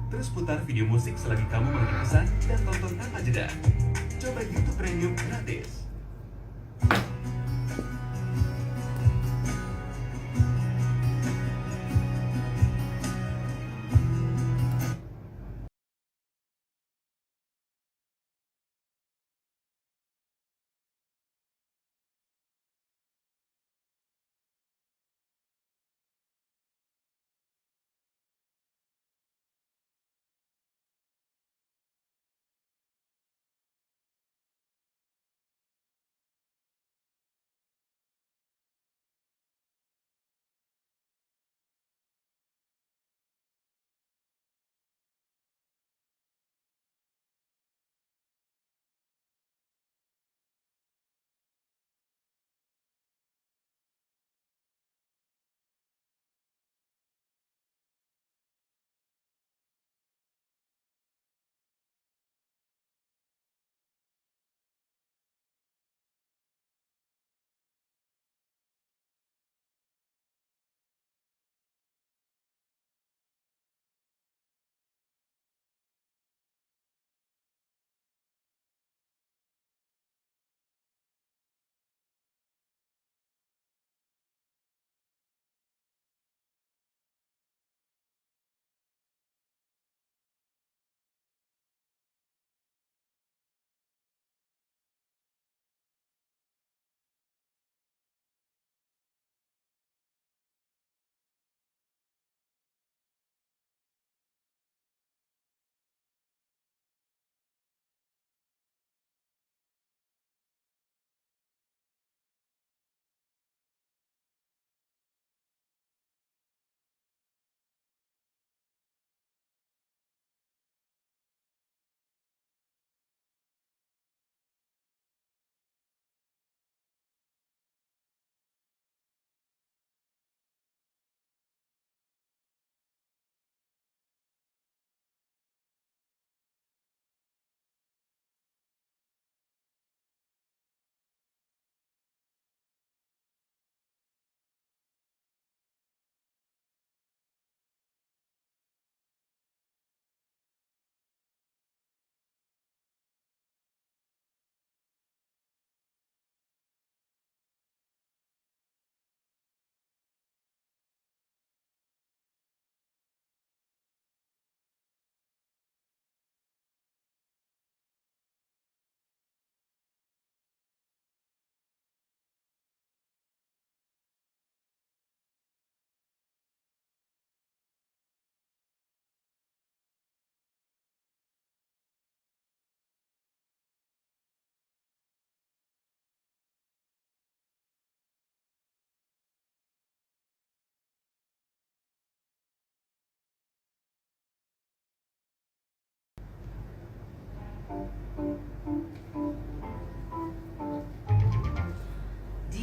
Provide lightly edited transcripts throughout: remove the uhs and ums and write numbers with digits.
Terus putar video musik selagi kamu mengirim pesan dan tonton tanpa jeda. Coba YouTube Premium gratis.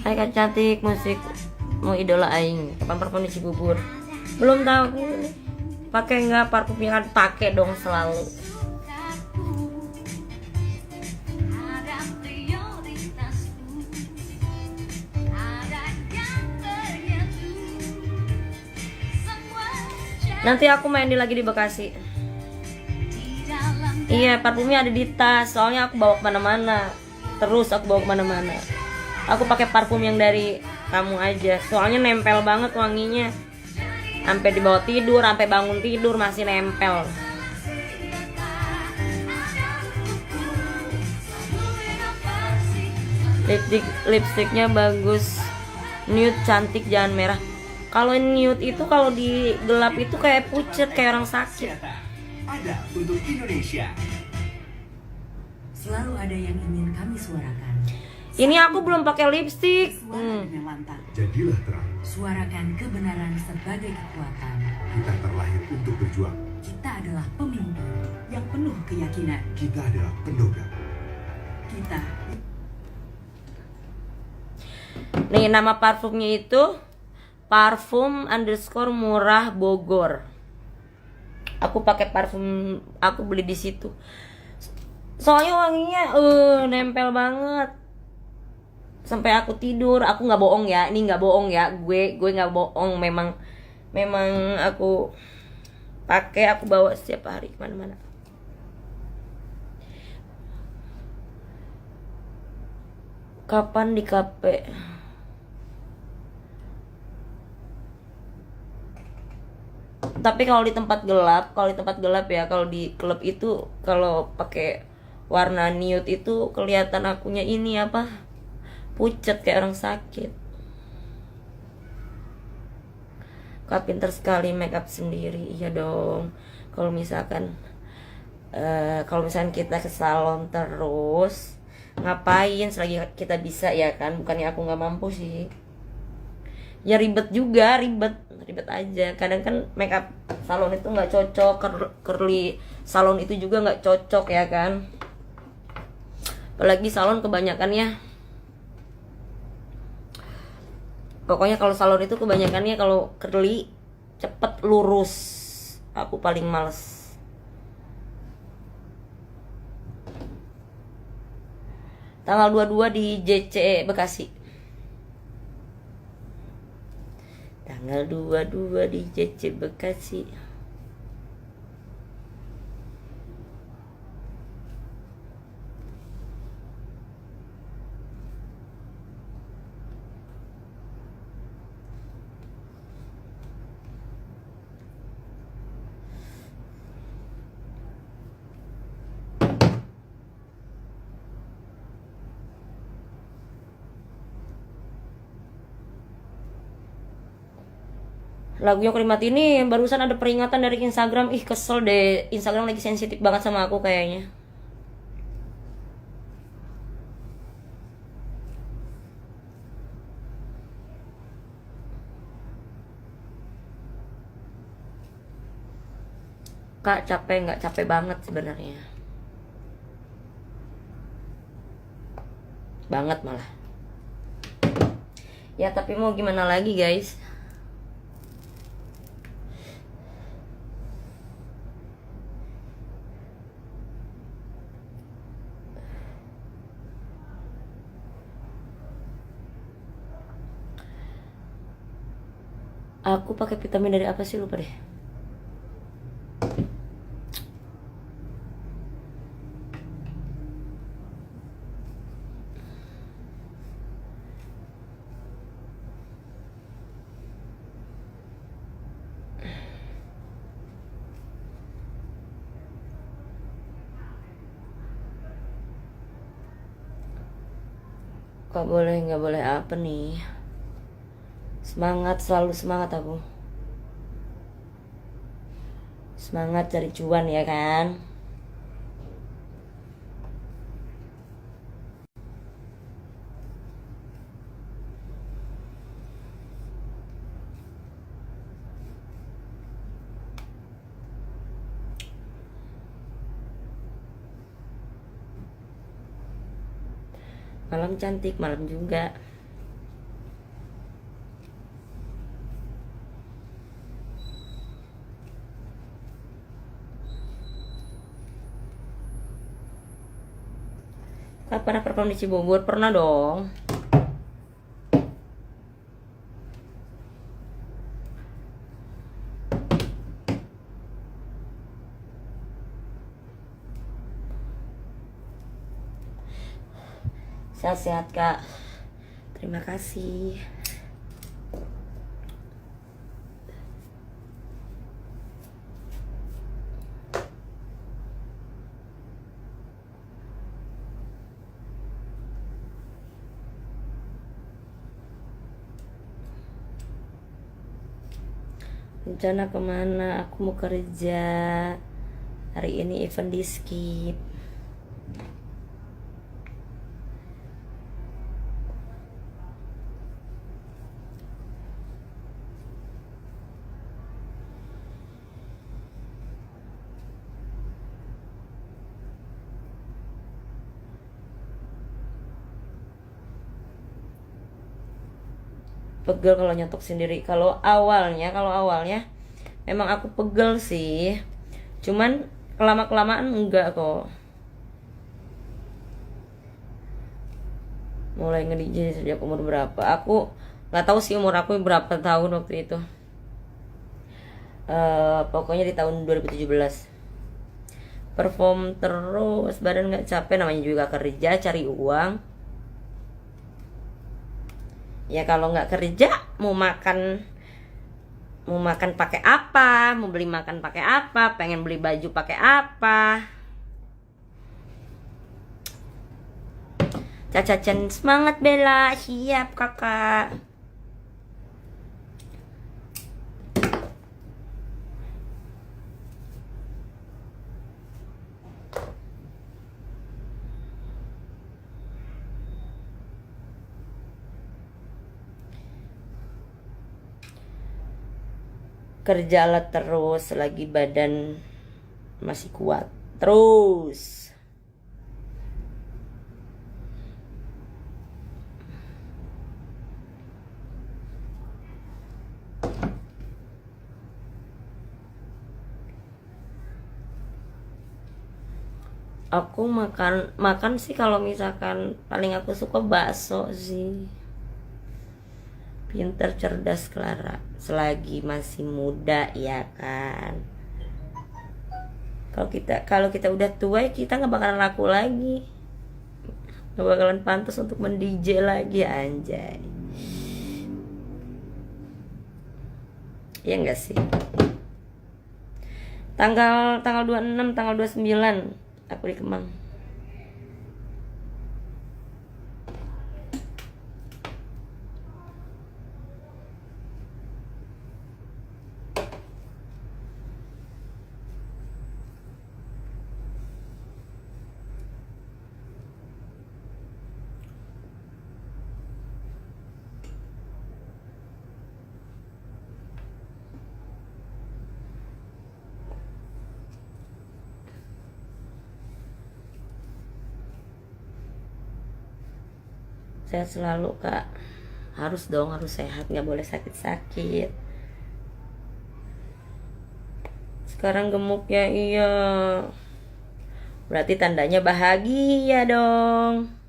Hai Kak cantik, musik mau idola aing. Kapan parfum isi bubur? Belum tahu. Pakai nggak parfumnya? Kan pakai dong selalu. Nanti aku main lagi di Bekasi. Iya, parfumnya ada di tas. Soalnya aku bawa kemana-mana. Terus aku bawa kemana-mana. Aku pakai parfum yang dari kamu aja. Soalnya nempel banget wanginya. Sampai dibawa tidur, sampai bangun tidur masih nempel. Lipstiknya bagus. Nude cantik, jangan merah. Kalau nude itu kalau di gelap itu kayak pucet, kayak orang sakit. Ada untuk Indonesia. Selalu ada yang ingin kami suarakan. Ini aku belum pakai lipstik. Suara dengan lantang. Jadilah terang. Suarakan kebenaran sebagai kekuatan. Kita terlahir untuk berjuang. Kita adalah pemimpin yang penuh keyakinan. Kita adalah pendobrak. Kita Nih nama parfumnya itu parfum _ murah Bogor. Aku pakai parfum, aku beli di situ. Soalnya wanginya nempel banget. Sampai aku tidur, aku nggak bohong ya, ini nggak bohong ya, gue nggak bohong, memang aku pakai, aku bawa setiap hari kemana-mana. Kapan di kafe? Tapi kalau di tempat gelap ya, kalau di klub itu kalau pakai warna nude itu kelihatan akunya ini apa? Pucet kayak orang sakit. Kak pinter sekali make up sendiri. Iya dong. Kalau misalkan kita ke salon terus ngapain selagi kita bisa ya kan, bukannya aku nggak mampu sih ya, ribet aja. Kadang kan make up salon itu nggak cocok, curly salon itu juga nggak cocok ya kan, apalagi salon kebanyakan ya. Pokoknya kalau salon itu kebanyakannya kalau curly cepet lurus, aku paling males. Tanggal 22 di JC Bekasi. Tanggal 22 di JC Bekasi. Lagu yang kalimat ini barusan ada peringatan dari Instagram. Ih kesel deh, Instagram lagi sensitif banget sama aku kayaknya. Kak capek nggak? Capek banget sebenarnya, banget malah ya, tapi mau gimana lagi guys. Aku pakai vitamin dari apa sih, lupa deh. Kok boleh nggak boleh apa nih? Semangat, selalu semangat aku. Semangat cari cuan ya kan. Malam cantik, malam juga. Pernah perform di Cibubur? Pernah dong. Sehat-sehat kak. Terima kasih. Rencana kemana? Aku mau kerja. Hari ini event di skip. Pegel kalau nyetok sendiri. Kalau awalnya memang aku pegel sih. Cuman kelamaan enggak kok. Mulai nge-DJ sejak umur berapa? Aku nggak tahu sih umur aku berapa tahun waktu itu. Pokoknya di tahun 2017. Perform terus, badan nggak capek, namanya juga kerja cari uang. Ya kalau nggak kerja mau makan pakai apa, mau beli makan pakai apa, pengen beli baju pakai apa. Caca Chen, semangat Bella, siap kakak. Kerjalah terus lagi badan masih kuat. Terus. Aku makan sih kalau misalkan paling aku suka bakso sih. Pinter cerdas Clara, selagi masih muda ya kan. Kalau kita udah tua ya kita nggak bakalan laku lagi, nggak bakalan pantas untuk men-DJ lagi anjay. Iya nggak sih? Tanggal 26, tanggal 29 aku di Kemang. Sehat selalu kak. Harus dong, harus sehat, nggak boleh sakit-sakit. Sekarang gemuk ya, iya. Berarti tandanya bahagia dong.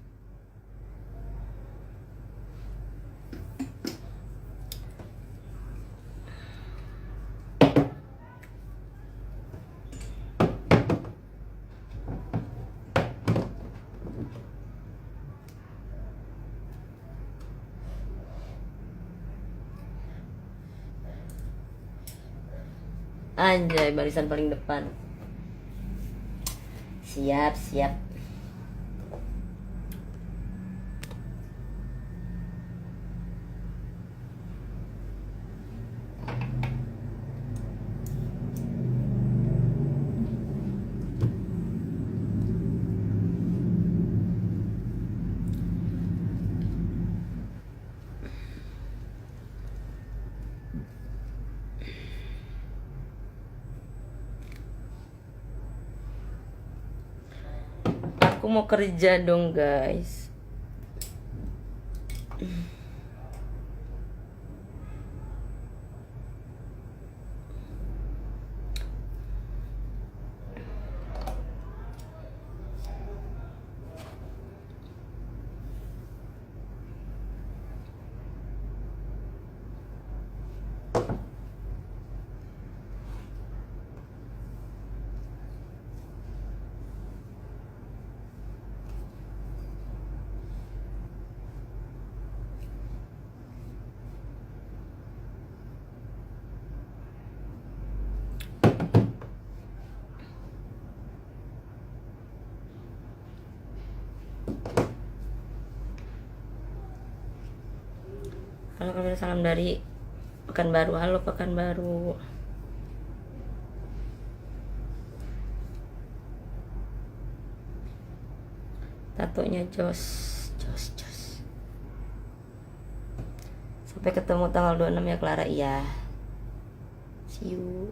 Anjay, barisan paling depan. Siap, siap. Aku mau kerja dong guys. Halo kamera, salam dari Pekanbaru. Halo Pekanbaru. Tatonya jos. Sampai ketemu tanggal 26 ya Clara. Iya. See you.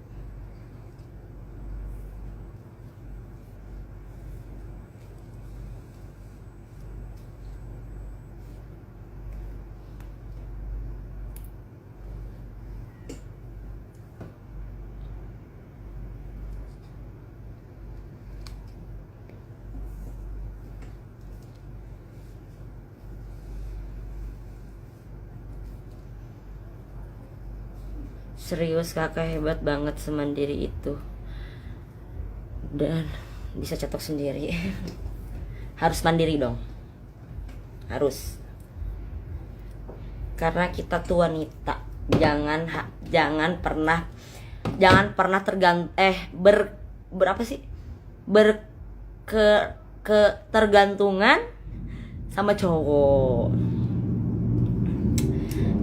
Serius kakak hebat banget semandiri itu. Dan bisa cetok sendiri. Harus mandiri dong. Harus. Karena kita tuh wanita. Jangan pernah ketergantungan sama cowok.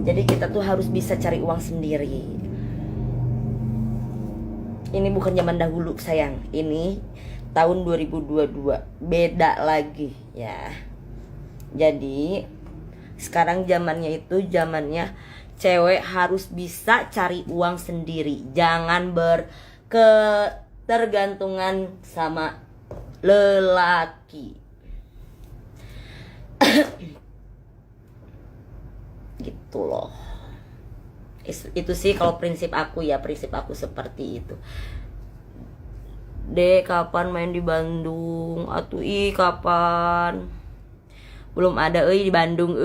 Jadi kita tuh harus bisa cari uang sendiri. Ini bukan zaman dahulu sayang. Ini tahun 2022. Beda lagi ya. Jadi sekarang zamannya itu zamannya cewek harus bisa cari uang sendiri. Jangan berketergantungan sama lelaki. Gitu loh. Itu sih kalau prinsip aku ya, prinsip aku seperti itu. Dek, kapan main di Bandung? Atuh kapan? Belum ada di Bandung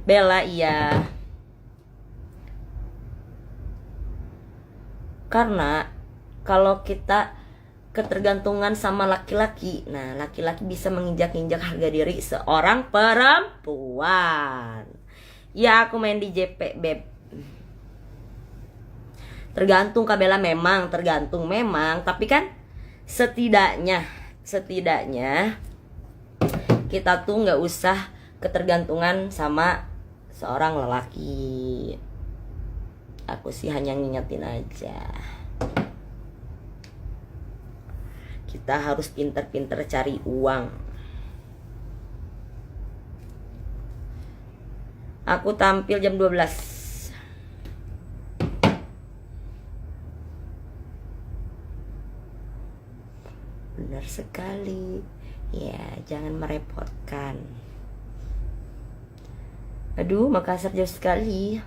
Bella iya. Karena kalau kita ketergantungan sama laki-laki, nah laki-laki bisa menginjak-injak harga diri seorang perempuan. Ya aku main di JP beb. Tergantung Kak Bella, memang tergantung memang, tapi kan setidaknya kita tuh nggak usah ketergantungan sama seorang lelaki. Aku sih hanya ngingetin aja. Kita harus pinter-pinter cari uang. Aku tampil jam 12. Benar sekali. Ya, jangan merepotkan. Aduh, Makassar jauh sekali.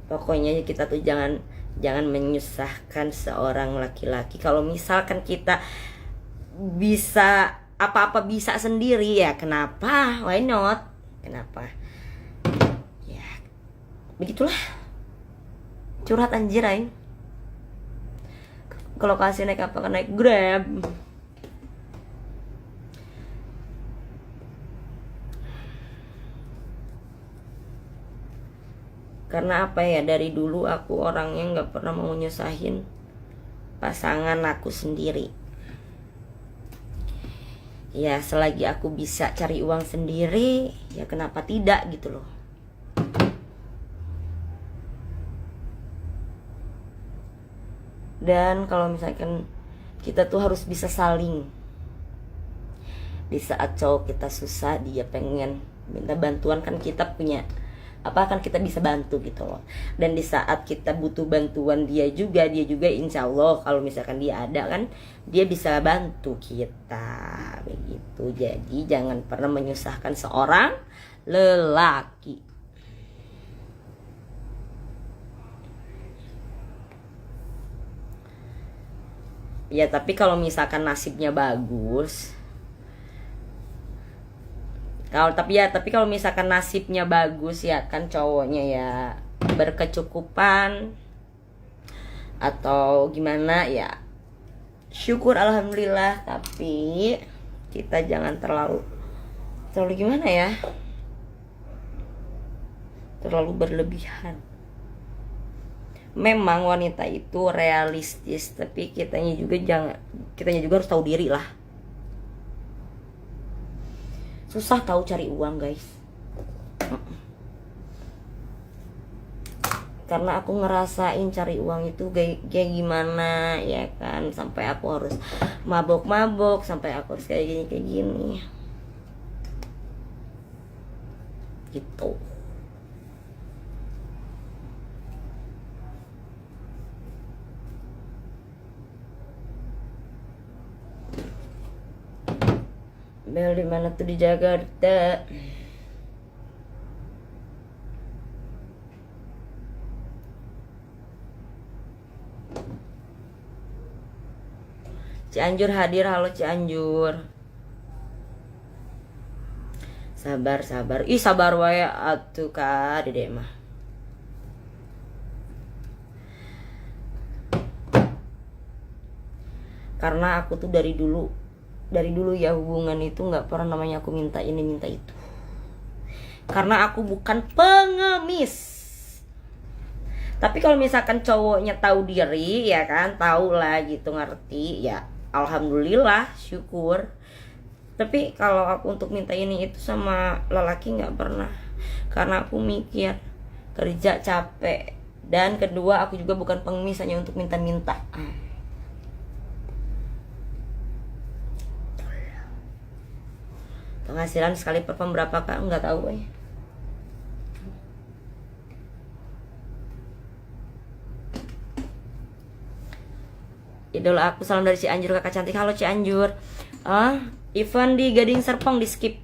Pokoknya kita tuh jangan menyusahkan seorang laki-laki. Kalau misalkan kita bisa apa-apa bisa sendiri ya kenapa? Why not? Kenapa? Ya, begitulah. Curhat anjir aing. Kalau kasih naik apa kan naik Grab. Karena apa ya, dari dulu aku orangnya gak pernah mau nyusahin pasangan aku sendiri. Ya selagi aku bisa cari uang sendiri, ya kenapa tidak gitu loh. Dan kalau misalkan kita tuh harus bisa saling. Di saat cowok kita susah, dia pengen minta bantuan, kan kita punya kan kita bisa bantu gitu loh. Dan di saat kita butuh bantuan dia juga insya Allah kalau misalkan dia ada kan, dia bisa bantu kita begitu. Jadi jangan pernah menyusahkan seorang lelaki. Ya tapi kalau misalkan nasibnya bagus, tapi kalau misalkan nasibnya bagus ya kan, cowoknya ya berkecukupan atau gimana ya, syukur alhamdulillah. Tapi kita jangan terlalu gimana ya, terlalu berlebihan. Memang wanita itu realistis, tapi kitanya juga harus tahu diri lah. Susah tahu cari uang guys. Karena aku ngerasain cari uang itu kayak gimana ya kan, sampai aku harus mabok, sampai aku harus kayak gini gitu. Bel di mana tuh? Di Jakarta. Cianjur hadir, halo Cianjur. Sabar, sabar. Ih, sabar wae atuh Kak Dede mah. Karena aku tuh dari dulu ya hubungan itu nggak pernah namanya aku minta ini minta itu. Karena aku bukan pengemis. Tapi kalau misalkan cowoknya tahu diri ya kan, tahu lah gitu, ngerti ya, alhamdulillah, syukur. Tapi kalau aku untuk minta ini itu sama lelaki nggak pernah, karena aku mikir kerja capek, dan kedua aku juga bukan pengemis hanya untuk minta-minta. Penghasilan sekali per berapa Kak? Nggak tahu ya. Idola aku, salam dari Cianjur kakak cantik. Halo Cianjur. Event di Gading Serpong di skip.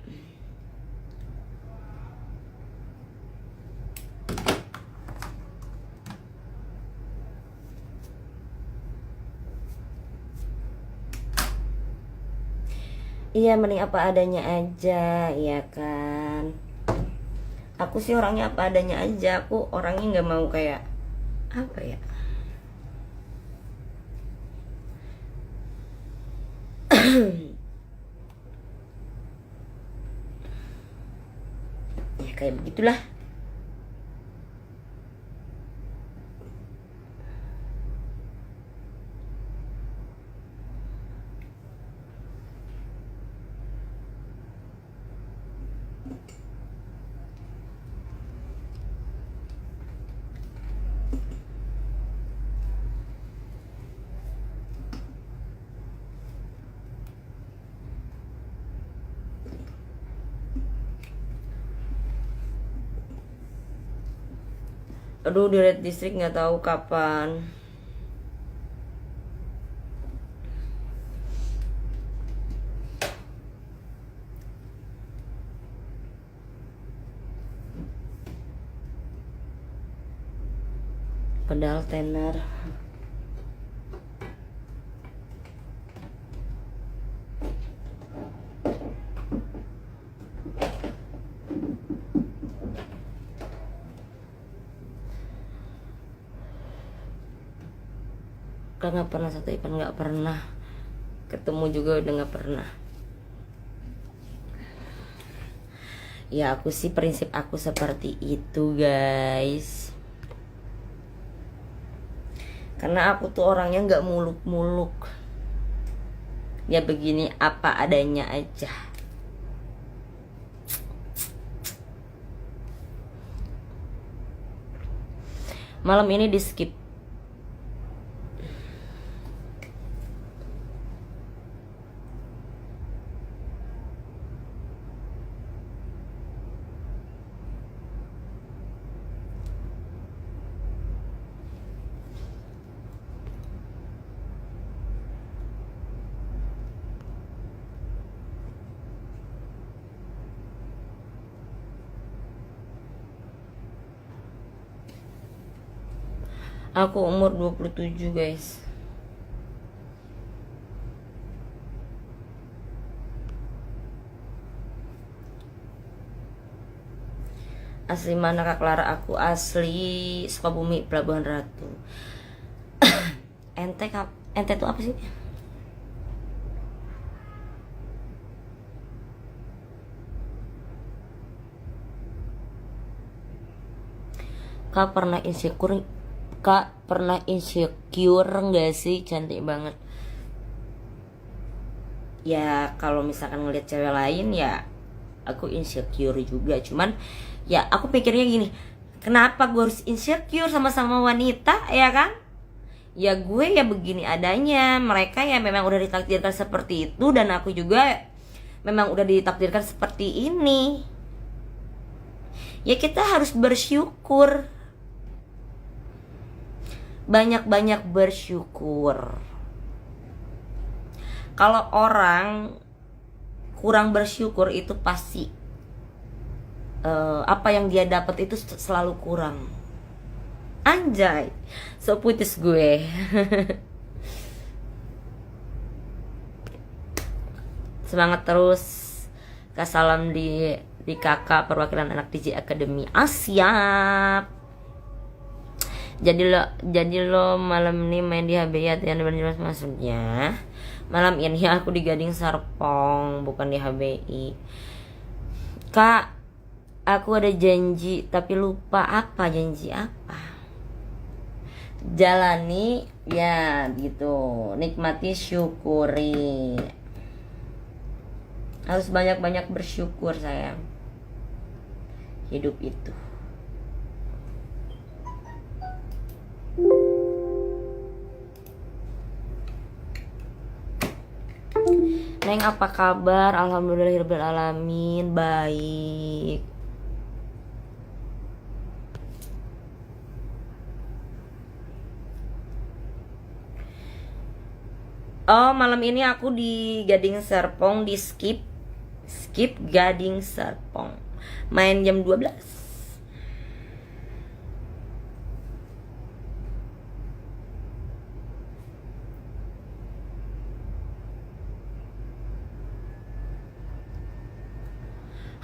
Iya, mending apa adanya aja, ya kan. Aku sih orangnya apa adanya aja. Aku orangnya nggak mau kayak apa ya. Ya kayak begitulah. Aduh, di Red District nggak tahu kapan. Pedal tenar. Nggak pernah satu event, nggak pernah ketemu juga, udah nggak pernah. Ya aku sih prinsip aku seperti itu guys, karena aku tuh orangnya nggak muluk-muluk, ya begini apa adanya aja. Malam ini di skip. Aku umur 27 guys. Asli mana Kak Clara? Aku asli Sukabumi, Pelabuhan Ratu. Ente tuh apa sih? Kak pernah insecure nggak sih? Cantik banget. Ya kalau misalkan ngeliat cewek lain ya aku insecure juga. Cuman ya aku pikirnya gini, kenapa gue harus insecure sama-sama wanita, ya kan? Ya gue ya begini adanya. Mereka ya memang udah ditakdirkan seperti itu, dan aku juga memang udah ditakdirkan seperti ini. Ya kita harus bersyukur, banyak-banyak bersyukur. Kalau orang kurang bersyukur itu pasti apa yang dia dapat itu selalu kurang. Anjay, so puitis gue. Semangat terus. Kak salam di kakak perwakilan anak DJ Academy. Siap. Jadi lo malam ini main di HBI atau yang jelas maksudnya? Malam ini aku di Gading Serpong, bukan di HBI. Kak, aku ada janji tapi lupa. Apa janji apa? Jalani ya gitu, nikmati, syukuri. Harus banyak-banyak bersyukur sayang. Hidup itu. Neng apa kabar? Alhamdulillahirabbil alamin, baik. Oh, malam ini aku di Gading Serpong, di Skip Gading Serpong. Main jam 12.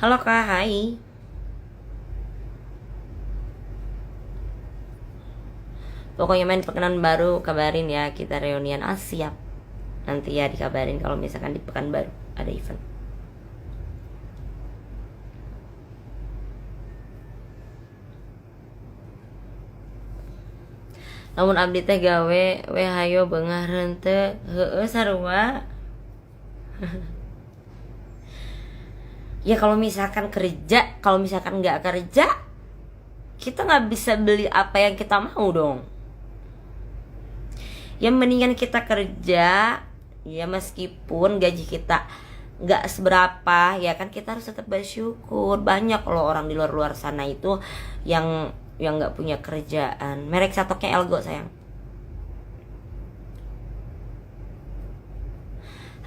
Halo Kak, hai. Pokoknya main pekan baru kabarin ya, kita reunian. Siap. Nanti ya dikabarin kalau misalkan di Pekanbaru ada event. Namun abdi teh gawe we hayo beungah rente. Heueuh sarua. Ya kalau misalkan kerja, kalau misalkan nggak kerja, kita nggak bisa beli apa yang kita mau dong. Ya mendingan kita kerja, ya meskipun gaji kita nggak seberapa, ya kan kita harus tetap bersyukur. Banyak loh orang di luar sana itu yang nggak punya kerjaan. Merek satoknya Elgo sayang.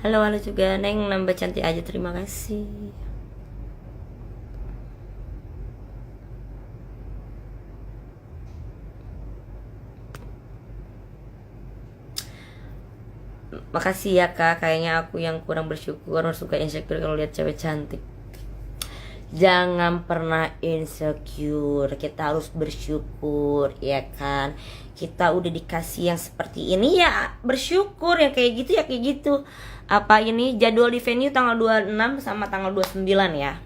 Halo juga Neng, nambah cantik aja, terima kasih. Makasih ya Kak, kayaknya aku yang kurang bersyukur, suka insecure kalau lihat cewek cantik. Jangan pernah insecure, kita harus bersyukur, ya kan. Kita udah dikasih yang seperti ini ya bersyukur, yang kayak gitu ya kayak gitu. Apa ini jadwal di venue tanggal 26 sama tanggal 29 ya.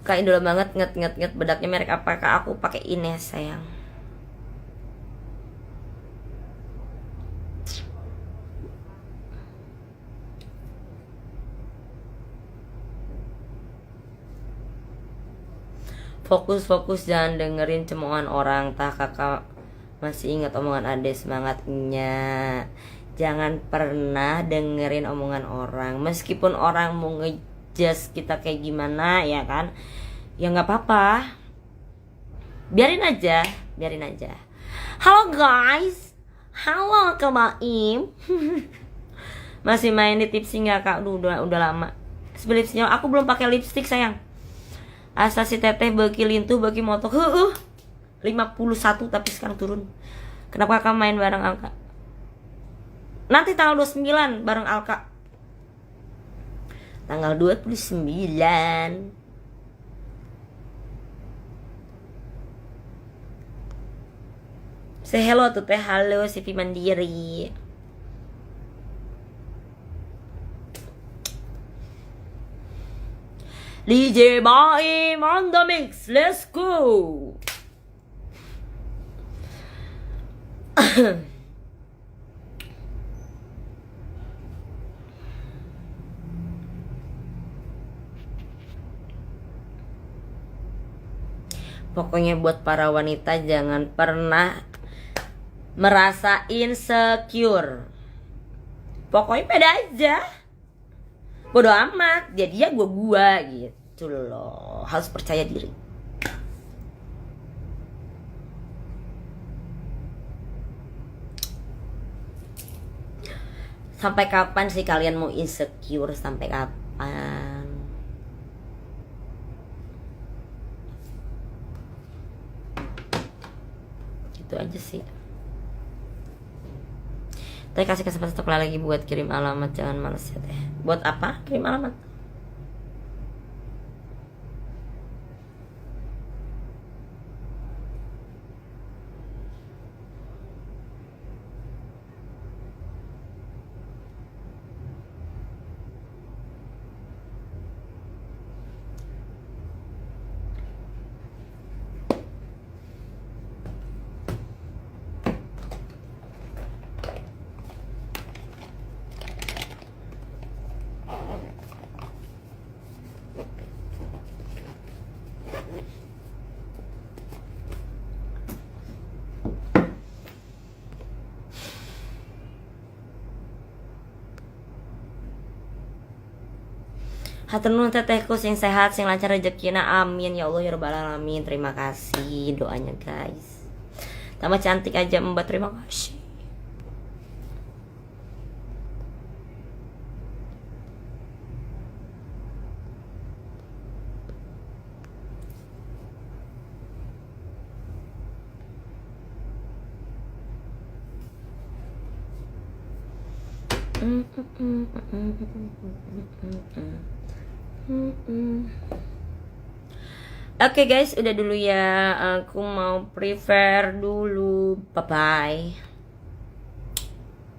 Kak idola banget, nget bedaknya merek apa Kak? Aku pakai Ines sayang. Fokus jangan dengerin cemoohan orang. Tah kakak masih ingat omongan ade, semangatnya. Jangan pernah dengerin omongan orang. Meskipun orang mau ngejudge kita kayak gimana ya kan, ya nggak apa-apa, biarin aja. Halo guys, halo Kak Baim. Masih main di tipsy nggak Kak? Udah lama. Lipstiknya aku belum pakai lipstick sayang. Asa si teteh beki lintu beki motok 51 tapi sekarang turun. Kenapa Kakak main bareng Alka? Nanti tanggal 29 bareng Alka. Tanggal 29. Say hello tuh teh, halo CV Mandiri. DJ Baim on the mix, let's go. Pokoknya buat para wanita jangan pernah merasa insecure. Pokoknya pede aja. Bodo amat, jadi ya gua gitu loh. Harus percaya diri. Sampai kapan sih kalian mau insecure? Sampai kapan? Gitu aja sih. Teh kasih kesempatan satu kali lagi buat kirim alamat, jangan males ya teh. Buat apa? Kirim alamat. Hatur nuhun tetehku sing sehat, sing lancar rezekina, amin ya Allah ya rabbal alamin. Terima kasih doanya guys. Tambah cantik aja Mbak, terima kasih. Oke guys, udah dulu ya. Aku mau prepare dulu. Bye bye.